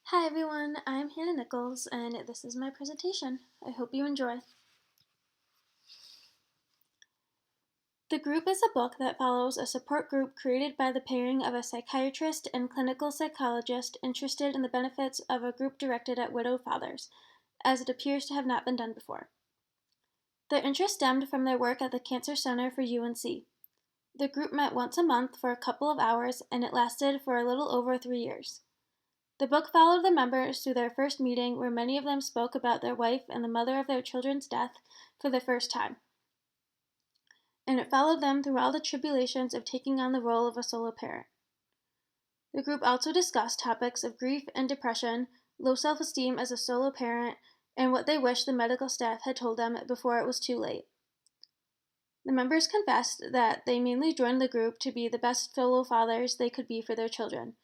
Hi everyone, I'm Hannah Nichols and this is my presentation. I hope you enjoy. The Group is a book that follows a support group created by the pairing of a psychiatrist and clinical psychologist interested in the benefits of a group directed at widowed fathers, as it appears to have not been done before. Their interest stemmed from their work at the Cancer Center for UNC. The group met once a month for a couple of hours and it lasted for a little over 3 years. The book followed the members through their first meeting, where many of them spoke about their wife and the mother of their children's death for the first time. And it followed them through all the tribulations of taking on the role of a solo parent. The group also discussed topics of grief and depression, low self-esteem as a solo parent, and what they wish the medical staff had told them before it was too late. The members confessed that they mainly joined the group to be the best solo fathers they could be for their children.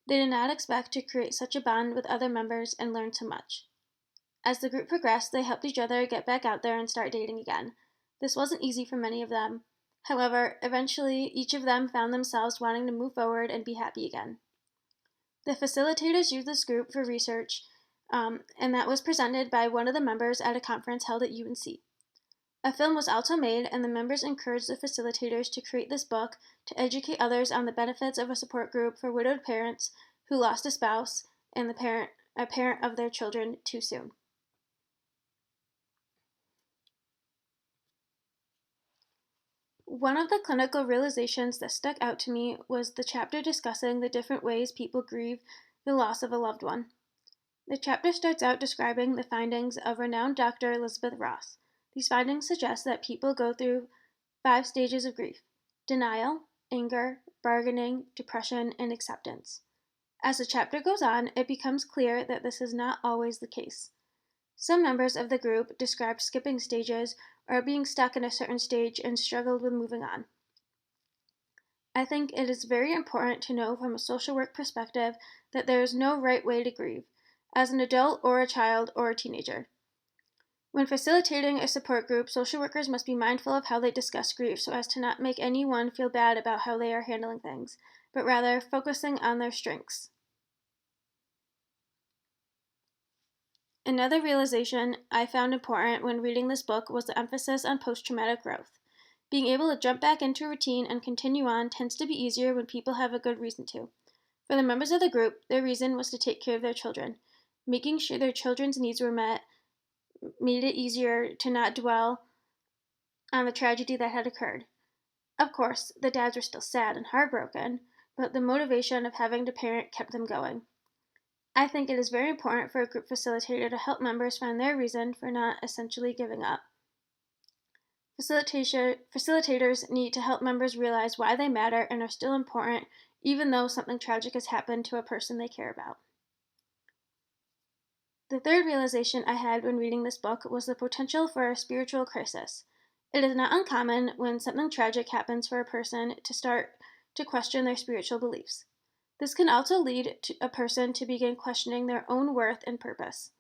They did not expect to create such a bond with other members and learn so much. As the group progressed, they helped each other get back out there and start dating again. This wasn't easy for many of them. However, eventually, each of them found themselves wanting to move forward and be happy again. The facilitators used this group for research, and that was presented by one of the members at a conference held at UNC. A film was also made, and the members encouraged the facilitators to create this book to educate others on the benefits of a support group for widowed parents who lost a spouse and a parent of their children too soon. One of the clinical realizations that stuck out to me was the chapter discussing the different ways people grieve the loss of a loved one. The chapter starts out describing the findings of renowned Dr. Elizabeth Ross. These findings suggest that people go through 5 stages of grief: denial, anger, bargaining, depression, and acceptance. As the chapter goes on, it becomes clear that this is not always the case. Some members of the group described skipping stages or being stuck in a certain stage and struggled with moving on. I think it is very important to know from a social work perspective that there is no right way to grieve, as an adult or a child or a teenager. When facilitating a support group, social workers must be mindful of how they discuss grief so as to not make anyone feel bad about how they are handling things, but rather focusing on their strengths. Another realization I found important when reading this book was the emphasis on post-traumatic growth. Being able to jump back into a routine and continue on tends to be easier when people have a good reason to. For the members of the group, their reason was to take care of their children. Making sure their children's needs were met made it easier to not dwell on the tragedy that had occurred. Of course, the dads were still sad and heartbroken, but the motivation of having to parent kept them going. I think it is very important for a group facilitator to help members find their reason for not essentially giving up. Facilitators need to help members realize why they matter and are still important, even though something tragic has happened to a person they care about. The third realization I had when reading this book was the potential for a spiritual crisis. It is not uncommon when something tragic happens for a person to start to question their spiritual beliefs. This can also lead to a person to begin questioning their own worth and purpose.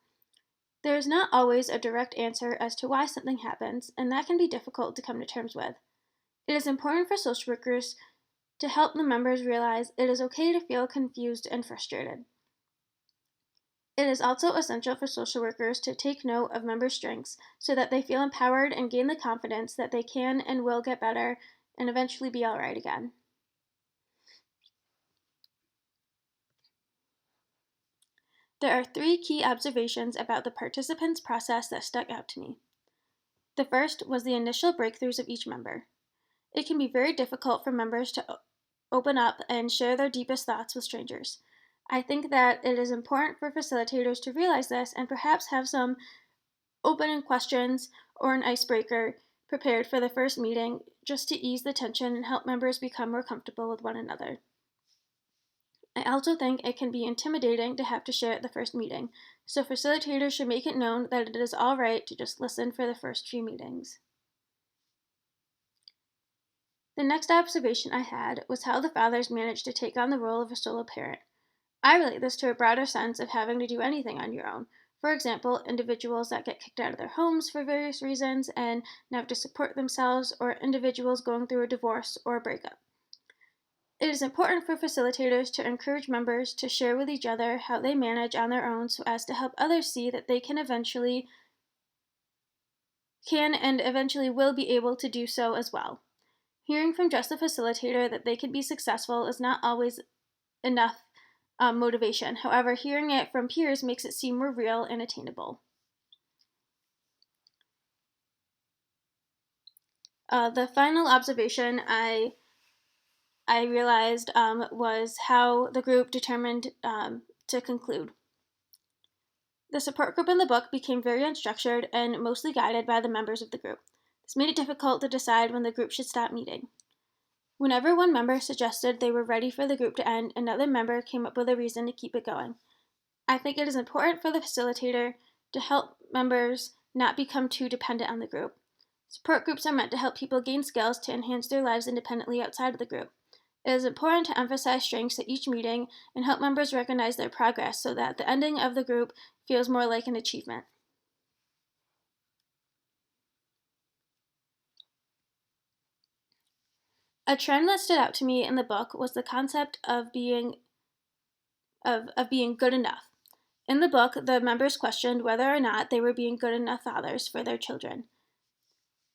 There is not always a direct answer as to why something happens, and that can be difficult to come to terms with. It is important for social workers to help the members realize it is okay to feel confused and frustrated. It is also essential for social workers to take note of members' strengths so that they feel empowered and gain the confidence that they can and will get better and eventually be alright again. There are 3 key observations about the participants' process that stuck out to me. The first was the initial breakthroughs of each member. It can be very difficult for members to open up and share their deepest thoughts with strangers. I think that it is important for facilitators to realize this and perhaps have some open questions or an icebreaker prepared for the first meeting just to ease the tension and help members become more comfortable with one another. I also think it can be intimidating to have to share at the first meeting, so facilitators should make it known that it is all right to just listen for the first few meetings. The next observation I had was how the fathers managed to take on the role of a solo parent. I relate this to a broader sense of having to do anything on your own. For example, individuals that get kicked out of their homes for various reasons and now have to support themselves, or individuals going through a divorce or a breakup. It is important for facilitators to encourage members to share with each other how they manage on their own so as to help others see that they can and eventually will be able to do so as well. Hearing from just the facilitator that they can be successful is not always enough motivation. However, hearing it from peers makes it seem more real and attainable. The final observation I realized was how the group determined to conclude. The support group in the book became very unstructured and mostly guided by the members of the group. This made it difficult to decide when the group should stop meeting. Whenever one member suggested they were ready for the group to end, another member came up with a reason to keep it going. I think it is important for the facilitator to help members not become too dependent on the group. Support groups are meant to help people gain skills to enhance their lives independently outside of the group. It is important to emphasize strengths at each meeting and help members recognize their progress so that the ending of the group feels more like an achievement. A trend that stood out to me in the book was the concept of being good enough. In the book, the members questioned whether or not they were being good enough fathers for their children.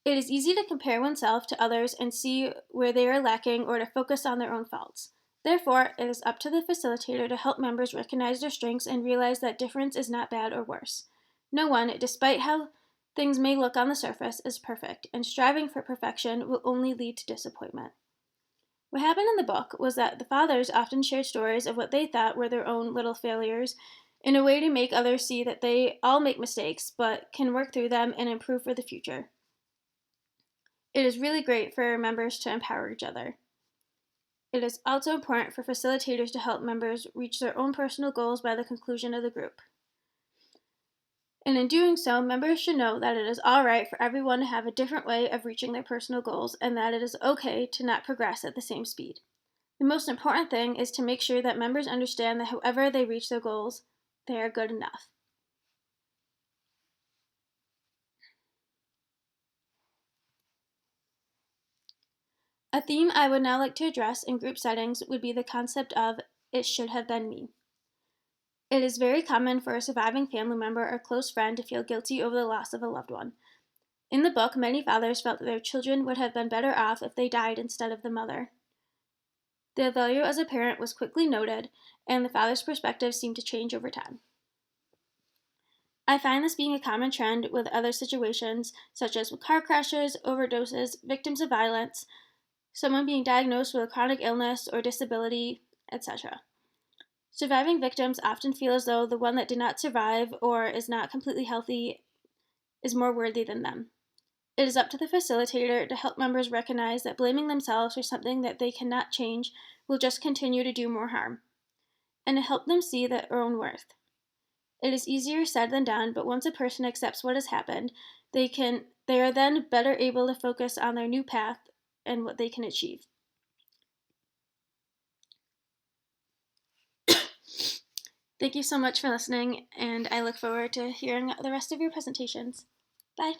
It is easy to compare oneself to others and see where they are lacking or to focus on their own faults. Therefore, it is up to the facilitator to help members recognize their strengths and realize that difference is not bad or worse. No one, despite how things may look on the surface, is perfect, and striving for perfection will only lead to disappointment. What happened in the book was that the fathers often shared stories of what they thought were their own little failures in a way to make others see that they all make mistakes but can work through them and improve for the future. It is really great for members to empower each other. It is also important for facilitators to help members reach their own personal goals by the conclusion of the group. And in doing so, members should know that it is alright for everyone to have a different way of reaching their personal goals and that it is okay to not progress at the same speed. The most important thing is to make sure that members understand that however they reach their goals, they are good enough. A theme I would now like to address in group settings would be the concept of "it should have been me." It is very common for a surviving family member or close friend to feel guilty over the loss of a loved one. In the book, many fathers felt that their children would have been better off if they died instead of the mother. Their value as a parent was quickly noted, and the father's perspective seemed to change over time. I find this being a common trend with other situations, such as with car crashes, overdoses, victims of violence, someone being diagnosed with a chronic illness or disability, etc. Surviving victims often feel as though the one that did not survive or is not completely healthy is more worthy than them. It is up to the facilitator to help members recognize that blaming themselves for something that they cannot change will just continue to do more harm, and to help them see their own worth. It is easier said than done, but once a person accepts what has happened, they are then better able to focus on their new path and what they can achieve. Thank you so much for listening, and I look forward to hearing the rest of your presentations. Bye.